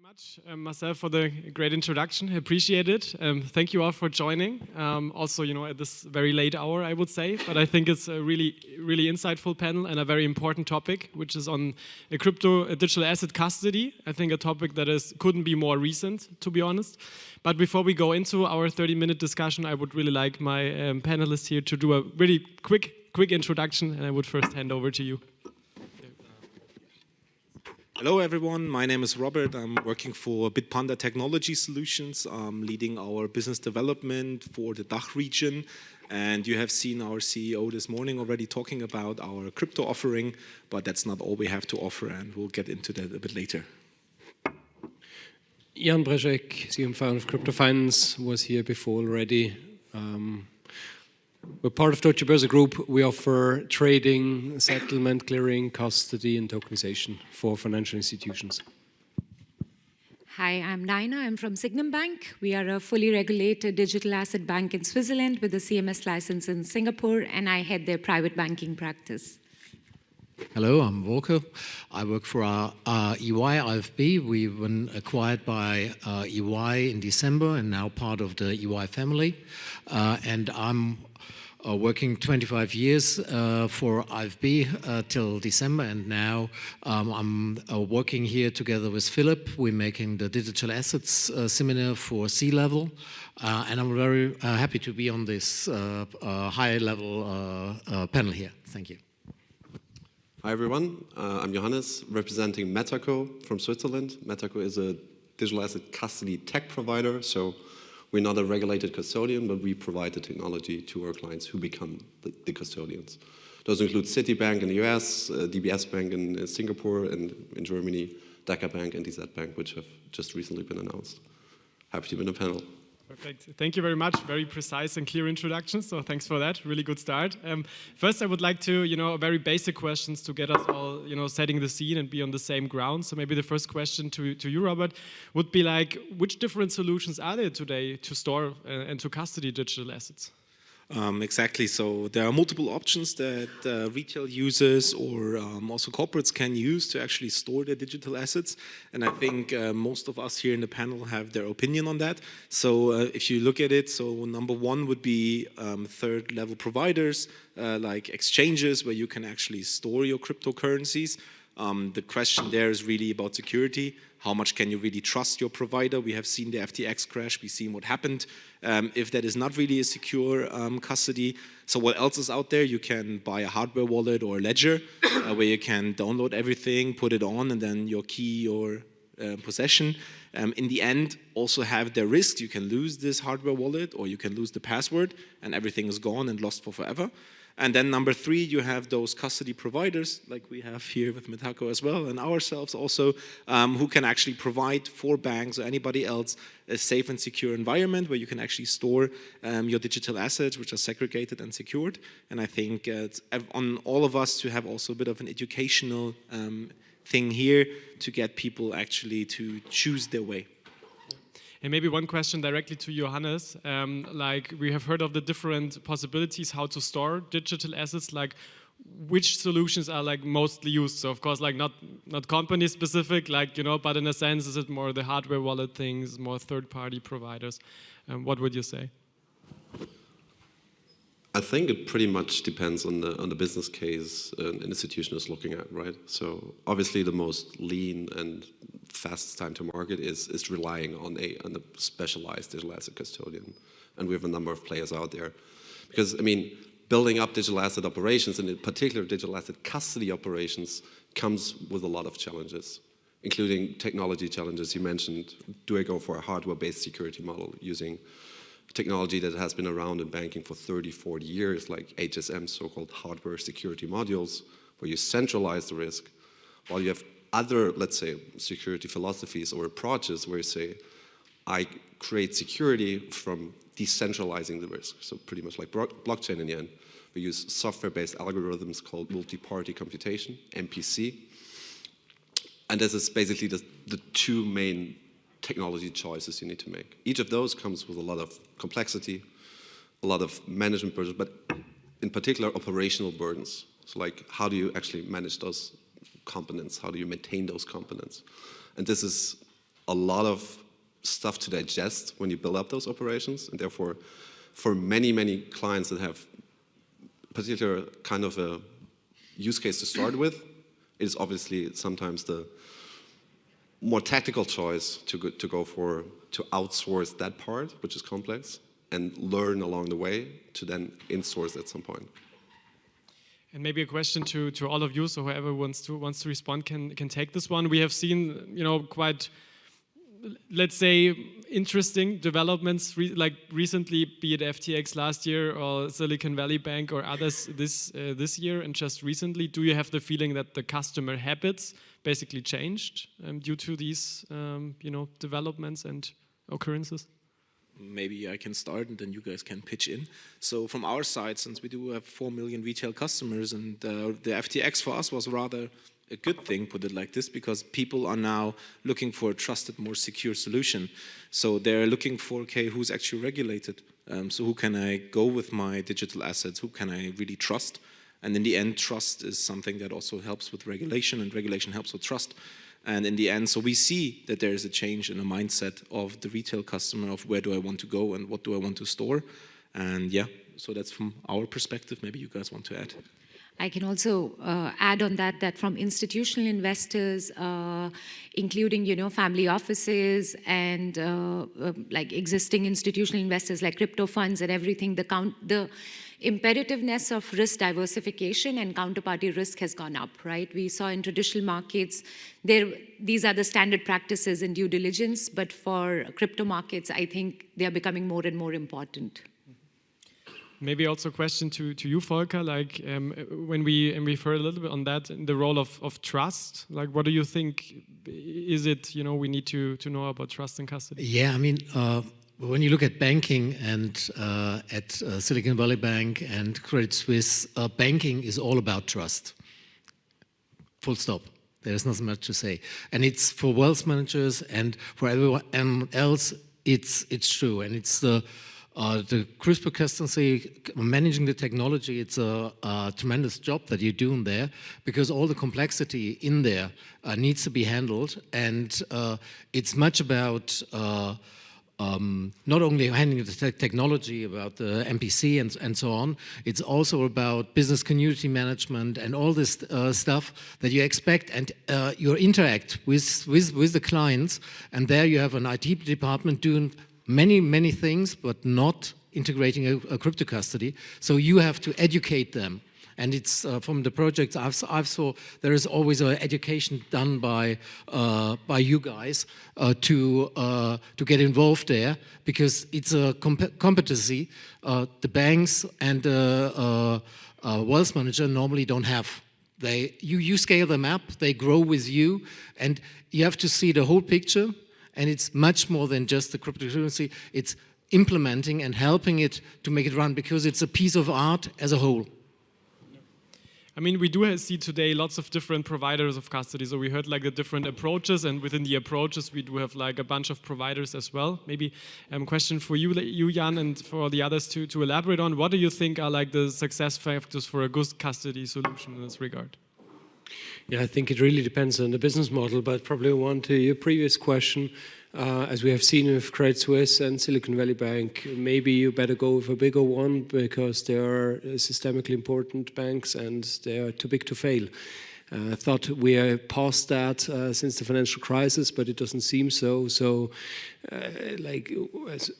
much, Marcel, for the great introduction. I appreciate it. Thank you all for joining. Also, at this very late hour, I would say, but I think it's a really, really insightful panel and a very important topic, which is on a digital asset custody. I think a topic that couldn't be more recent, to be honest. But before we go into our 30-minute discussion, I would really like my panelists here to do a really quick introduction, and I would first hand over to you. Hello everyone, my name is Robert. I'm working for Bitpanda Technology Solutions. I'm leading our business development for the DACH region. And you have seen our CEO this morning already talking about our crypto offering, but that's not all we have to offer, and we'll get into that a bit later. Jan Brzezik, CEO and founder of Crypto Finance, was here before already. We're part of Deutsche Börse Group. We offer trading, settlement, clearing, custody, and tokenization for financial institutions. Hi, I'm Naina. I'm from Signum Bank. We are a fully regulated digital asset bank in Switzerland with a CMS license in Singapore, and I head their private banking practice. Hello, I'm Volker. I work for EY IFB. We've been acquired by EY in December and now part of the EY family. And I'm working 25 years for IFB till December, and now I'm working here together with Philip. We're making the digital assets seminar for C-level, and I'm very happy to be on this high-level panel here. Thank you. Hi everyone, I'm Johannes, representing Metaco from Switzerland. Metaco is a digital asset custody tech provider, so we're not a regulated custodian, but we provide the technology to our clients who become the custodians. Those include Citibank in the US, DBS Bank in Singapore, and in Germany, Deka Bank and DZ Bank, which have just recently been announced. Happy to be on the panel. Perfect. Thank you very much. Very precise and clear introduction. So thanks for that. Really good start. First, I would like to, very basic questions to get us all, setting the scene and be on the same ground. So maybe the first question to you, Robert, would be like, which different solutions are there today to store and to custody digital assets? Exactly. So there are multiple options that retail users or also corporates can use to actually store their digital assets. And I think most of us here in the panel have their opinion on that. So if you look at it, so number one would be third-level providers like exchanges where you can actually store your cryptocurrencies. The question there is really about security. How much can you really trust your provider? We have seen the FTX crash. We've seen what happened if that is not really a secure custody. So what else is out there? You can buy a hardware wallet or a ledger where you can download everything, put it on, and then your key or possession. In the end, also have the risk. You can lose this hardware wallet or you can lose the password and everything is gone and lost for forever. And then number three, you have those custody providers like we have here with Metaco as well and ourselves also, who can actually provide for banks or anybody else a safe and secure environment where you can actually store your digital assets, which are segregated and secured. And I think it's on all of us to have also a bit of an educational thing here to get people actually to choose their way. And maybe one question directly to Johannes, like we have heard of the different possibilities how to store digital assets, like which solutions are like mostly used? So of course, like not company specific, like, but in a sense, is it more the hardware wallet things, more third-party providers? What would you say? I think it pretty much depends on the business case an institution is looking at, right? So obviously the most lean and fastest time to market is relying on a specialized digital asset custodian. And we have a number of players out there. Because, I mean, building up digital asset operations, and in particular digital asset custody operations, comes with a lot of challenges, including technology challenges. You mentioned, do I go for a hardware-based security model using technology that has been around in banking for 30, 40 years, like HSM, so-called hardware security modules, where you centralize the risk, while you have other, let's say, security philosophies or approaches where you say, I create security from decentralizing the risk. So pretty much like blockchain in the end. We use software-based algorithms called multi-party computation, MPC. And this is basically the two main technology choices you need to make. Each of those comes with a lot of complexity, a lot of management burdens, but in particular operational burdens. So like, how do you actually manage those components? How do you maintain those components? And this is a lot of stuff to digest when you build up those operations, and therefore, for many, many clients that have particular kind of a use case to start with, it is obviously sometimes the more tactical choice to outsource that part, which is complex, and learn along the way to then insource at some point. And maybe a question to all of you, so whoever wants to respond can take this one. We have seen, quite, let's say, interesting developments like recently, be it FTX last year or Silicon Valley Bank or others this year and just recently. Do you have the feeling that the customer habits basically changed due to these developments and occurrences? Maybe I can start and then you guys can pitch in. So from our side, since we do have 4 million retail customers, and the FTX for us was rather a good thing, put it like this, because people are now looking for a trusted, more secure solution. So they're looking for, okay, who's actually regulated? So who can I go with my digital assets? Who can I really trust? And in the end, trust is something that also helps with regulation, and regulation helps with trust. And in the end, so we see that there is a change in the mindset of the retail customer of where do I want to go and what do I want to store. And yeah, so that's from our perspective. Maybe you guys want to add. I can also add on that from institutional investors, including family offices and like existing institutional investors like crypto funds and everything, the imperativeness of risk diversification and counterparty risk has gone up, right? We saw in traditional markets, these are the standard practices in due diligence, but for crypto markets, I think they are becoming more and more important. Maybe also a question to you, Volker, like when we refer a little bit on that, the role of trust, like what do you think, is it, we need to know about trust and custody? Yeah, I mean, when you look at banking and at Silicon Valley Bank and Credit Suisse, banking is all about trust. Full stop. There's not much to say. And it's for wealth managers and for everyone else, it's true. And it's the cryptocurrency, managing the technology, it's a tremendous job that you're doing there, because all the complexity in there needs to be handled. And it's much about not only handling the technology, about the MPC and so on, it's also about business community management and all this stuff that you expect, and you interact with the clients, and there you have an IT department doing many things, but not integrating a crypto custody. So you have to educate them. And it's from the projects I've saw, there is always an education done by you guys to get involved there, because it's a competency the banks and wealth manager normally don't have. You scale them up, they grow with you, and you have to see the whole picture. And it's much more than just the cryptocurrency. It's implementing and helping it to make it run, because it's a piece of art as a whole. I mean, we do see today lots of different providers of custody. So we heard like the different approaches, and within the approaches, we do have like a bunch of providers as well. Maybe a question for you, Jan, and for the others to elaborate on. What do you think are like the success factors for a good custody solution in this regard? Yeah, I think it really depends on the business model, but probably one to your previous question, as we have seen with Credit Suisse and Silicon Valley Bank, maybe you better go with a bigger one because they are systemically important banks and they are too big to fail. I thought we are past that since the financial crisis, but it doesn't seem so. So, like,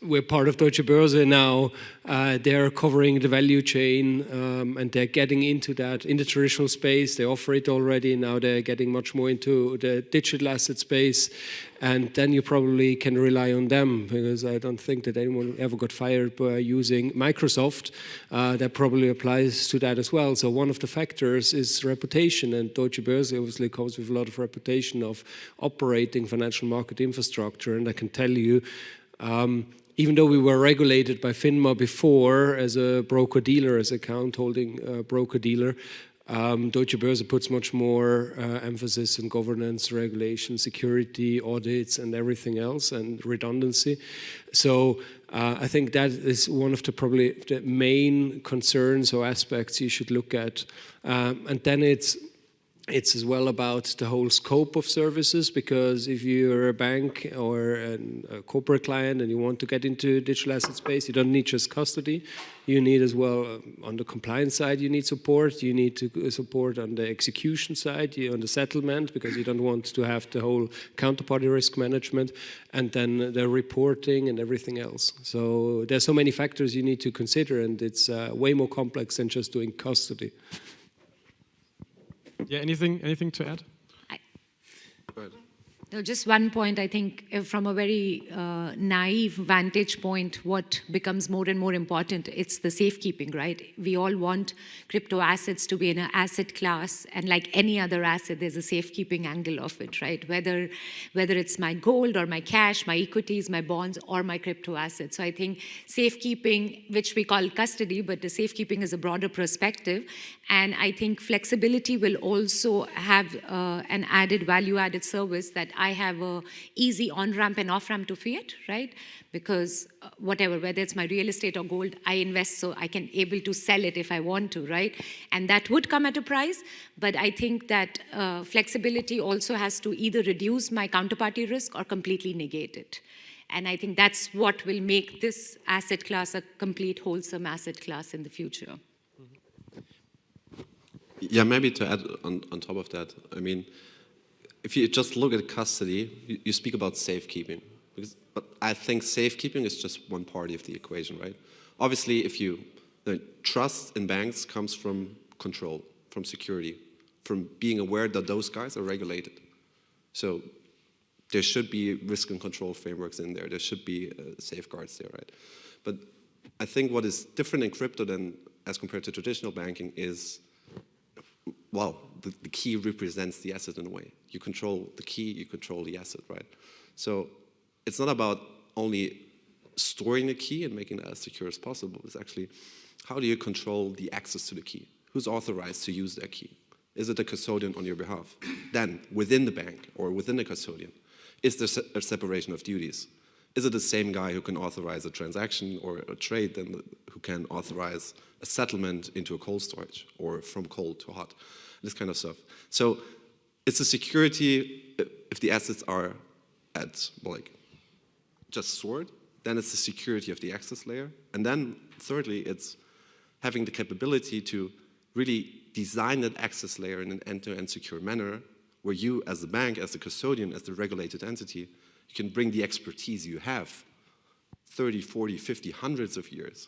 we're part of Deutsche Börse now. They're covering the value chain, and they're getting into that in the traditional space. They offer it already. Now they're getting much more into the digital asset space. And then you probably can rely on them, because I don't think that anyone ever got fired by using Microsoft. That probably applies to that as well. So one of the factors is reputation, and Deutsche Börse obviously comes with a lot of reputation of operating financial market infrastructure. And I can tell you, even though we were regulated by FINMA before as a broker-dealer, as account holding broker-dealer, Deutsche Börse puts much more emphasis on governance, regulation, security, audits, and everything else, and redundancy. So I think that is one of the probably the main concerns or aspects you should look at. And then it's It's as well about the whole scope of services, because if you're a bank or a corporate client and you want to get into digital asset space, you don't need just custody. You need as well, on the compliance side, you need support. You need to support on the execution side, on the settlement, because you don't want to have the whole counterparty risk management, and then the reporting and everything else. So there's so many factors you need to consider, and it's way more complex than just doing custody. Yeah, anything to add? Go ahead. No, just one point. I think from a very naive vantage point, what becomes more and more important, it's the safekeeping, right? We all want crypto assets to be in an asset class, and like any other asset, there's a safekeeping angle of it, right? Whether it's my gold or my cash, my equities, my bonds, or my crypto assets. So I think safekeeping, which we call custody, but the safekeeping is a broader perspective. And I think flexibility will also have an added value-added service, that I have a easy on-ramp and off-ramp to fiat, right? Because whatever, whether it's my real estate or gold, I invest so I can able to sell it if I want to, right? And that would come at a price, but I think that flexibility also has to either reduce my counterparty risk or completely negate it. And I think that's what will make this asset class a complete wholesome asset class in the future. Yeah, maybe to add on top of that, I mean, if you just look at custody, you speak about safekeeping. But I think safekeeping is just one part of the equation, right? Obviously, the trust in banks comes from control, from security, from being aware that those guys are regulated. So there should be risk and control frameworks in there. There should be safeguards there, right? But I think what is different in crypto than as compared to traditional banking is, well, the key represents the asset in a way. You control the key, you control the asset, right? So it's not about only storing the key and making it as secure as possible. It's actually, how do you control the access to the key? Who's authorized to use that key? Is it a custodian on your behalf? Then, within the bank or within the custodian, is there a separation of duties? Is it the same guy who can authorize a transaction or a trade than who can authorize a settlement into a cold storage or from cold to hot? This kind of stuff. So it's a security. If the assets are at, well, like, just stored, then it's the security of the access layer. And then thirdly, it's having the capability to really design that access layer in an end-to-end secure manner, where you as the bank, as the custodian, as the regulated entity, you can bring the expertise you have 30, 40, 50, hundreds of years,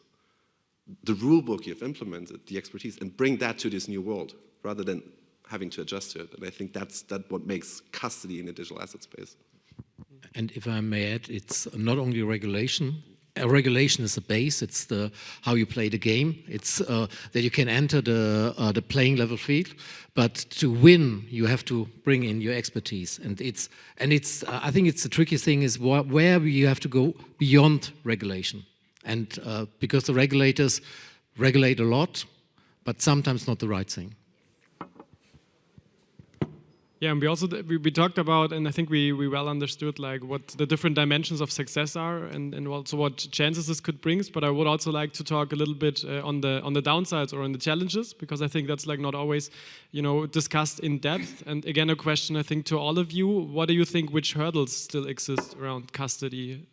the rule book you've implemented, the expertise, and bring that to this new world rather than having to adjust to it. And I think that's what makes custody in the digital asset space. And if I may add, it's not only regulation. Regulation is the base. It's how you play the game. It's that you can enter the playing level field, but to win, you have to bring in your expertise. And I think it's the tricky thing is where you have to go beyond regulation, and because the regulators regulate a lot, but sometimes not the right thing. Yeah, and we also we talked about, and I think we well understood like what the different dimensions of success are, and also what chances this could bring. But I would also like to talk a little bit on the downsides or on the challenges, because I think that's like not always, discussed in depth. And again, a question I think to all of you: what do you think? Which hurdles still exist around custody?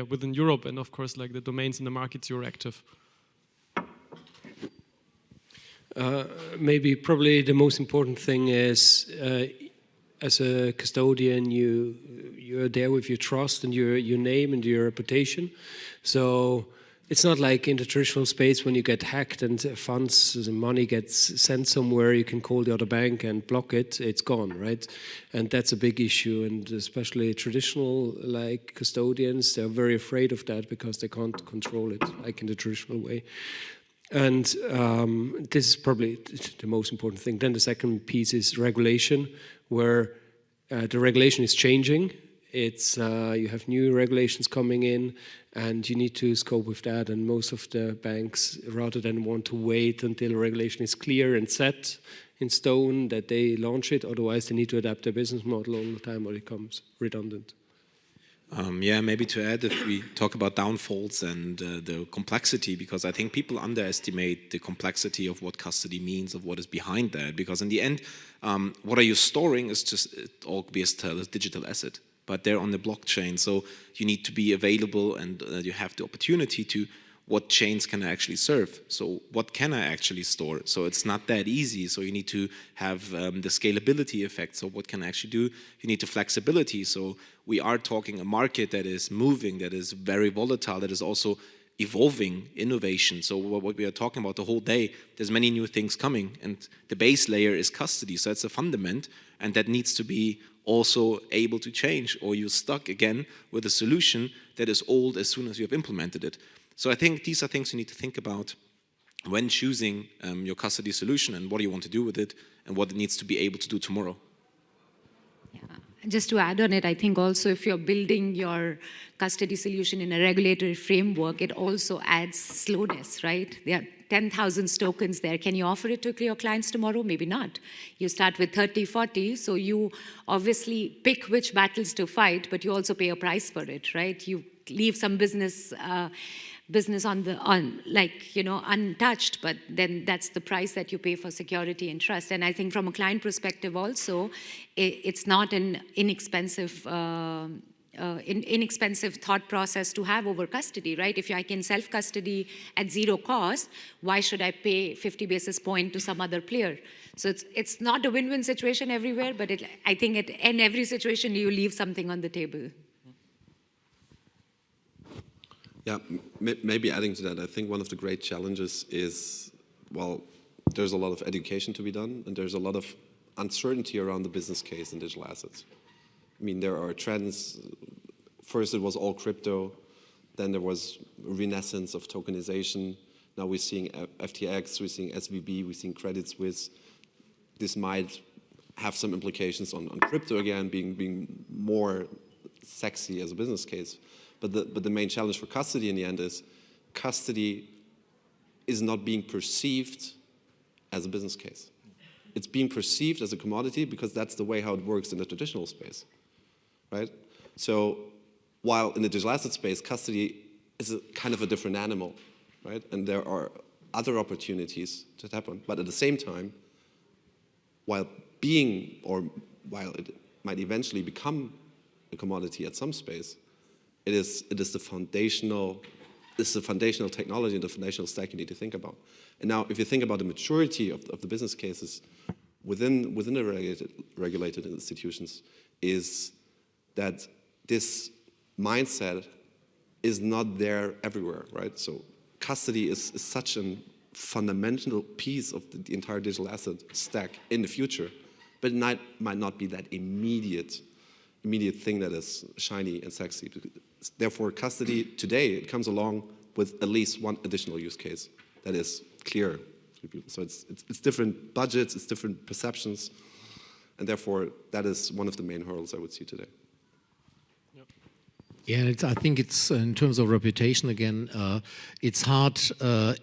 Within Europe, and of course, like the domains and the markets you're active. Maybe probably the most important thing is, as a custodian, you're there with your trust and your name and your reputation. So it's not like in the traditional space when you get hacked and funds and money gets sent somewhere, you can call the other bank and block it. It's gone, right? And that's a big issue. And especially traditional like custodians, they're very afraid of that because they can't control it like in the traditional way. And this is probably the most important thing. Then the second piece is regulation, where the regulation is changing. It's you have new regulations coming in, and you need to scope with that. And most of the banks, rather than want to wait until regulation is clear and set in stone, that they launch it. Otherwise, they need to adapt their business model all the time, or it becomes redundant. Yeah, maybe to add, if we talk about downfalls and the complexity, because I think people underestimate the complexity of what custody means, of what is behind that. Because in the end, what are you storing is just obvious a digital asset, but they're on the blockchain. So you need to be available, and you have the opportunity to what chains can I actually serve? So what can I actually store? So it's not that easy. So you need to have the scalability effect. So what can I actually do? You need the flexibility. So we are talking a market that is moving, that is very volatile, that is also evolving innovation. So what we are talking about the whole day, there's many new things coming, and the base layer is custody. So it's a fundament, and that needs to be also able to change, or you're stuck again with a solution that is old as soon as you have implemented it. So I think these are things you need to think about when choosing your custody solution, and what do you want to do with it, and what it needs to be able to do tomorrow. Yeah. Just to add on it, I think also if you're building your custody solution in a regulatory framework, it also adds slowness, right? There are 10,000 tokens there. Can you offer it to your clients tomorrow? Maybe not. You start with 30, 40, so you obviously pick which battles to fight, but you also pay a price for it, right? You leave some business untouched, but then that's the price that you pay for security and trust. And I think from a client perspective also, it's not an inexpensive thought process to have over custody, right? If I can self-custody at zero cost, why should I pay 50 basis point to some other player? So it's not a win-win situation everywhere, but I think in every situation you leave something on the table. Yeah, maybe adding to that, I think one of the great challenges is, well, there's a lot of education to be done, and there's a lot of uncertainty around the business case in digital assets. I mean, there are trends. First it was all crypto, then there was a renaissance of tokenization. Now we're seeing FTX, we're seeing SVB, we're seeing Credit Suisse. This might have some implications on crypto again, being more sexy as a business case. But the main challenge for custody in the end is custody is not being perceived as a business case. It's being perceived as a commodity because that's the way how it works in the traditional space, right? So while in the digital asset space, custody is a kind of a different animal, right? And there are other opportunities to happen. But at the same time, while it might eventually become a commodity at some space, it is the foundational technology and the foundational stack you need to think about. And now, if you think about the maturity of the business cases within the regulated institutions, is that this mindset is not there everywhere, right? So custody is such a fundamental piece of the entire digital asset stack in the future, but it might not be that immediate thing that is shiny and sexy. Therefore, custody today, it comes along with at least one additional use case that is clear. So it's different budgets, it's different perceptions, and therefore that is one of the main hurdles I would see today. Yeah, I think it's in terms of reputation again. It's hard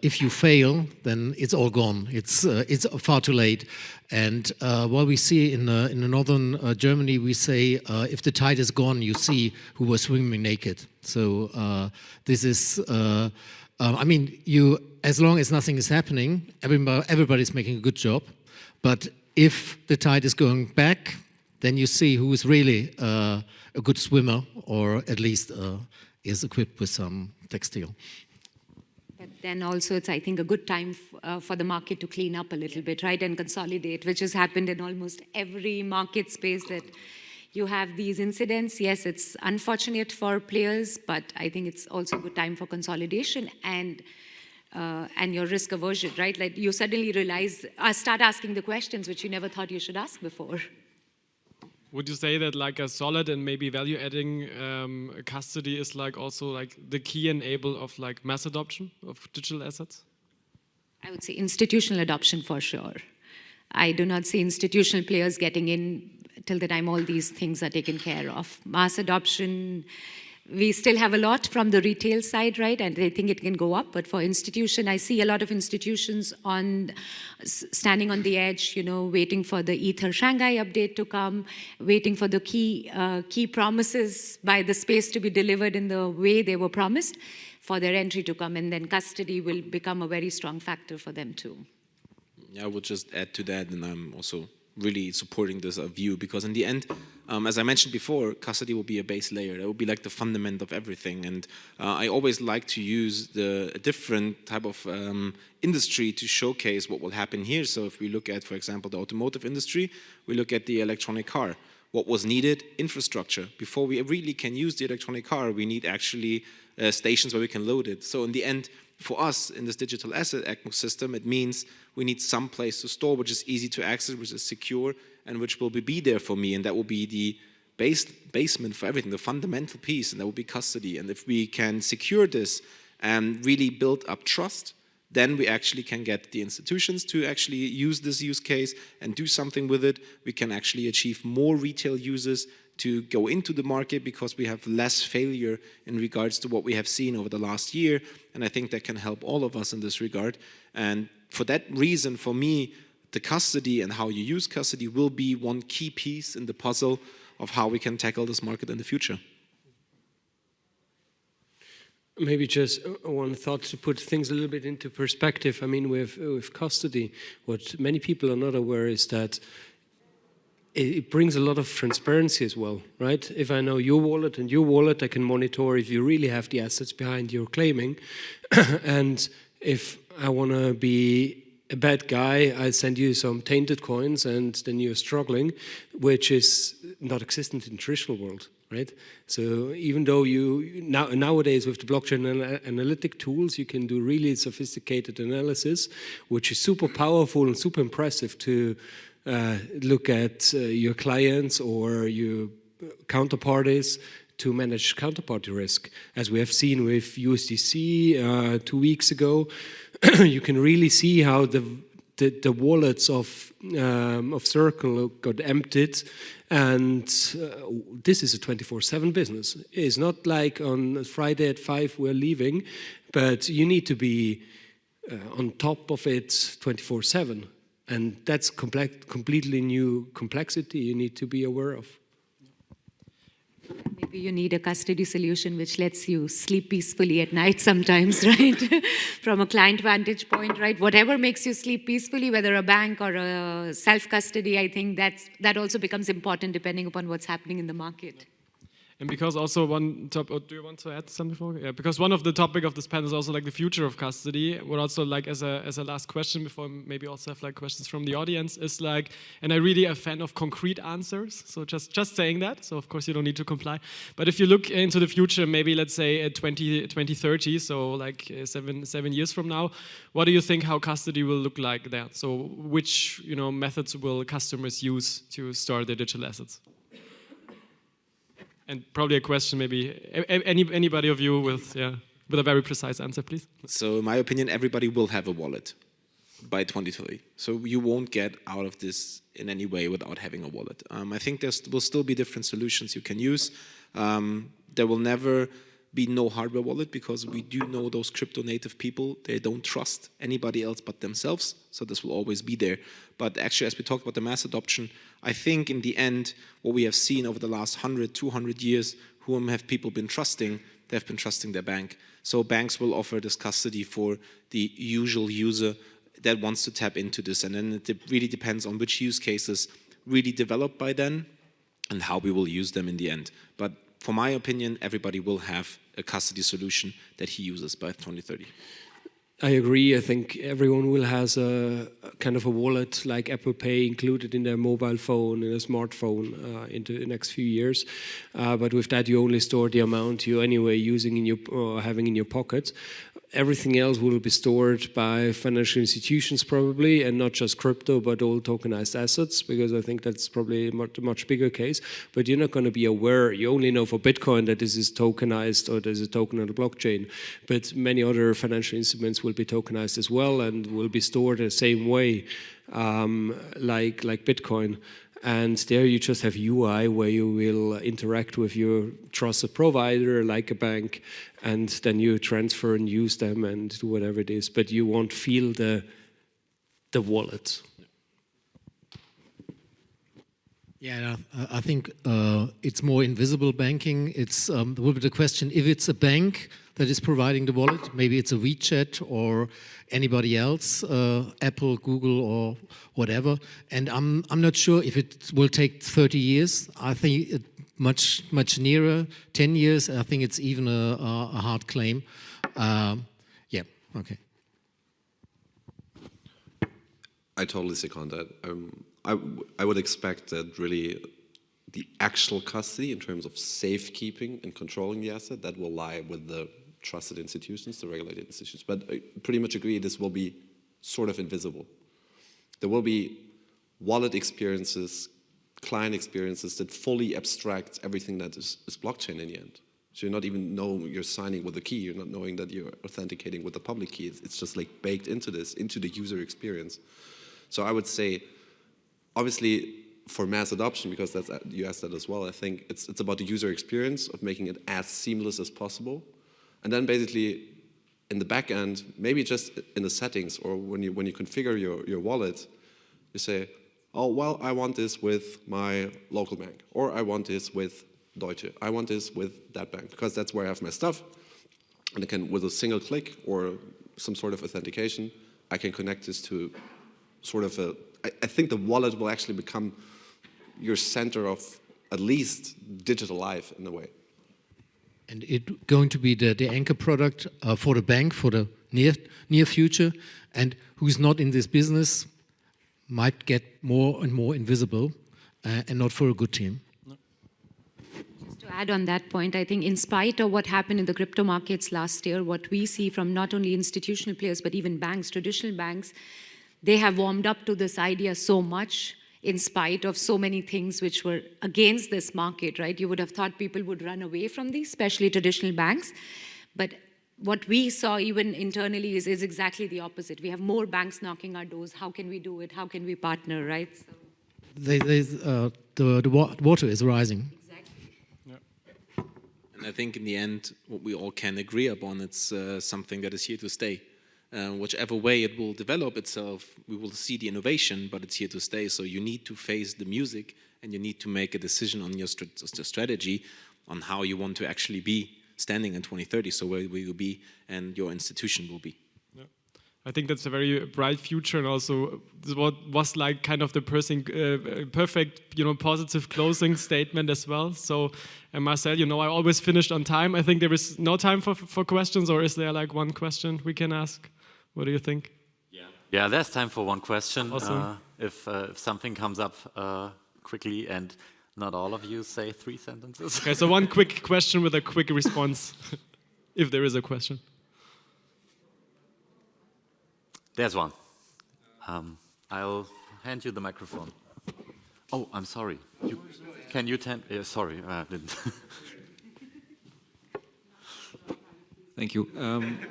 if you fail, then it's all gone. It's far too late. And what we see in northern Germany, we say if the tide is gone, you see who was swimming naked. So this is. I mean, as long as nothing is happening, everybody's making a good job. But if the tide is going back, then you see who is really a good swimmer, or at least is equipped with some textile. But then also it's, I think, a good time for the market to clean up a little bit, right, and consolidate, which has happened in almost every market space that you have these incidents. Yes, it's unfortunate for players, but I think it's also a good time for consolidation and your risk aversion, right? Like you suddenly start asking the questions which you never thought you should ask before. Would you say that like a solid and maybe value-adding custody is like also like the key enabler of like mass adoption of digital assets? I would say institutional adoption for sure. I do not see institutional players getting in till the time all these things are taken care of. Mass adoption, we still have a lot from the retail side, right? And I think it can go up. But for institution, I see a lot of institutions standing on the edge, waiting for the Ether Shanghai update to come, waiting for the key promises by the space to be delivered in the way they were promised for their entry to come. And then custody will become a very strong factor for them too. Yeah, I would just add to that, and I'm also really supporting this view, because in the end, as I mentioned before, custody will be a base layer. That will be like the fundament of everything. And I always like to use a different type of industry to showcase what will happen here. So if we look at, for example, the automotive industry, we look at the electronic car. What was needed? Infrastructure. Before we really can use the electronic car, we need actually stations where we can load it. So in the end, for us in this digital asset ecosystem, it means we need some place to store, which is easy to access, which is secure, and which will be there for me. And that will be the basement for everything, the fundamental piece, and that will be custody. And if we can secure this and really build up trust, then we actually can get the institutions to actually use this use case and do something with it. We can actually achieve more retail users to go into the market, because we have less failure in regards to what we have seen over the last year. And I think that can help all of us in this regard. And for that reason, for me, the custody and how you use custody will be one key piece in the puzzle of how we can tackle this market in the future. Maybe just one thought to put things a little bit into perspective. I mean, with custody, what many people are not aware is that it brings a lot of transparency as well, right? If I know your wallet and your wallet, I can monitor if you really have the assets behind your claiming. And if I want to be a bad guy, I send you some tainted coins and then you're struggling, which is not existent in the traditional world, right? So even though nowadays with the blockchain analytic tools, you can do really sophisticated analysis, which is super powerful and super impressive to look at your clients or your counterparties to manage counterparty risk. As we have seen with USDC 2 weeks ago, you can really see how the wallets of Circle got emptied, and this is a 24/7 business. It's not like on Friday at 5 we're leaving, but you need to be on top of it 24/7. And that's completely new complexity you need to be aware of. Maybe you need a custody solution which lets you sleep peacefully at night sometimes, right? From a client vantage point, right? Whatever makes you sleep peacefully, whether a bank or a self-custody, I think that also becomes important depending upon what's happening in the market. And because also one topic, do you want to add something for? Yeah, because one of the topic of this panel is also like the future of custody. What also like as a last question before maybe also have like questions from the audience is like, and I really a fan of concrete answers. So just saying that. So of course you don't need to comply. But if you look into the future, maybe let's say at 2030, so like 7 years from now, what do you think how custody will look like there? So which methods will customers use to store their digital assets? And probably a question, maybe anybody of you with a very precise answer, please. So in my opinion, everybody will have a wallet by 2030. So you won't get out of this in any way without having a wallet. I think there will still be different solutions you can use. There will never be no hardware wallet, because we do know those crypto native people, they don't trust anybody else but themselves. So this will always be there. But actually, as we talked about the mass adoption, I think in the end, what we have seen over the last 100, 200 years, whom have people been trusting? They've been trusting their bank. So banks will offer this custody for the usual user that wants to tap into this. And then it really depends on which use cases really develop by then and how we will use them in the end. But for my opinion, everybody will have a custody solution that he uses by 2030. I agree. I think everyone will has a kind of a wallet like Apple Pay included in their mobile phone and a smartphone into the next few years. But with that, you only store the amount you anyway using in your or having in your pocket. Everything else will be stored by financial institutions probably, and not just crypto, but all tokenized assets, because I think that's probably a much bigger case. But you're not going to be aware. You only know for Bitcoin that this is tokenized or there's a token on the blockchain. But many other financial instruments will be tokenized as well and will be stored the same way like Bitcoin. And there you just have UI where you will interact with your trusted provider like a bank, and then you transfer and use them and do whatever it is, but you won't feel the wallet. Yeah, I think it's more invisible banking. It's will be the question if it's a bank that is providing the wallet, maybe it's a WeChat or anybody else, Apple, Google, or whatever. And I'm not sure if it will take 30 years. I think it much nearer 10 years. I think it's even a hard claim. Yeah. Okay. I totally second that. I would expect that really the actual custody in terms of safekeeping and controlling the asset, that will lie with the trusted institutions, the regulated institutions. But I pretty much agree this will be sort of invisible. There will be wallet experiences, client experiences that fully abstract everything that is blockchain in the end. So you're not even knowing you're signing with a key, you're not knowing that you're authenticating with the public key. It's just like baked into this, into the user experience. So I would say, obviously, for mass adoption, because that's, you asked that as well, I think it's about the user experience of making it as seamless as possible. And then basically, in the back end, maybe just in the settings or when you configure your wallet, you say, oh, well, I want this with my local bank, or I want this with Deutsche, I want this with that bank, because that's where I have my stuff. And I can, with a single click or some sort of authentication, I can connect this to sort of I think the wallet will actually become your center of at least digital life in a way. And it's going to be the anchor product for the bank for the near future, and who's not in this business might get more and more invisible, and not for a good team. Just to add on that point, I think in spite of what happened in the crypto markets last year, what we see from not only institutional players but even banks, traditional banks, they have warmed up to this idea so much in spite of so many things which were against this market, right? You would have thought people would run away from these, especially traditional banks. But what we saw even internally is exactly the opposite. We have more banks knocking our doors. How can we do it? How can we partner, right? So. The water is rising. Exactly. Yeah. And I think in the end, what we all can agree upon, it's something that is here to stay. Whichever way it will develop itself, we will see the innovation, but it's here to stay. So you need to face the music, and you need to make a decision on your strategy on how you want to actually be standing in 2030. So where will you be, and your institution will be. Yeah. I think that's a very bright future, and also what was like kind of the perfect, positive closing statement as well. So, Marcel, I always finished on time. I think there is no time for questions, or is there like one question we can ask? What do you think? Yeah, there's time for one question. Awesome. If something comes up quickly, and not all of you say 3 sentences. Okay, so one quick question with a quick response, if there is a question. There's one. I'll hand you the microphone. Oh, I'm sorry. Can you sorry, I didn't. Thank you.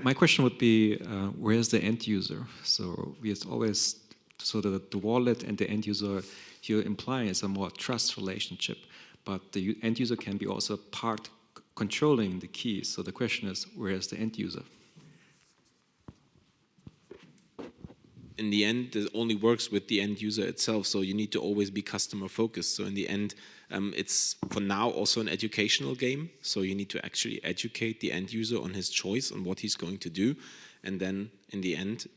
My question would be, where's the end user? So we always, so the wallet and the end user here implies a more trust relationship, but the end user can be also part controlling the keys. So the question is, where's the end user? In the end, it only works with the end user itself, so you need to always be customer focused. So in the end, it's for now also an educational game, so you need to actually educate the end user on his choice, on what he's going to do, and then in the end,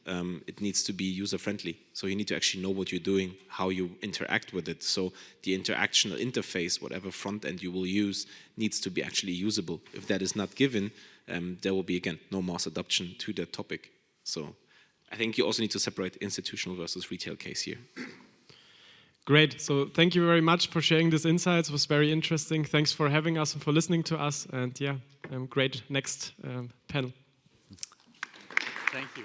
it needs to be user-friendly. So you need to actually know what you're doing, how you interact with it. So the interactional interface, whatever front end you will use, needs to be actually usable. If that is not given, there will be, again, no mass adoption to that topic. So I think you also need to separate institutional versus retail case here. Great. So thank you very much for sharing these insights. It was very interesting. Thanks for having us and for listening to us. And yeah, great next panel. Thank you.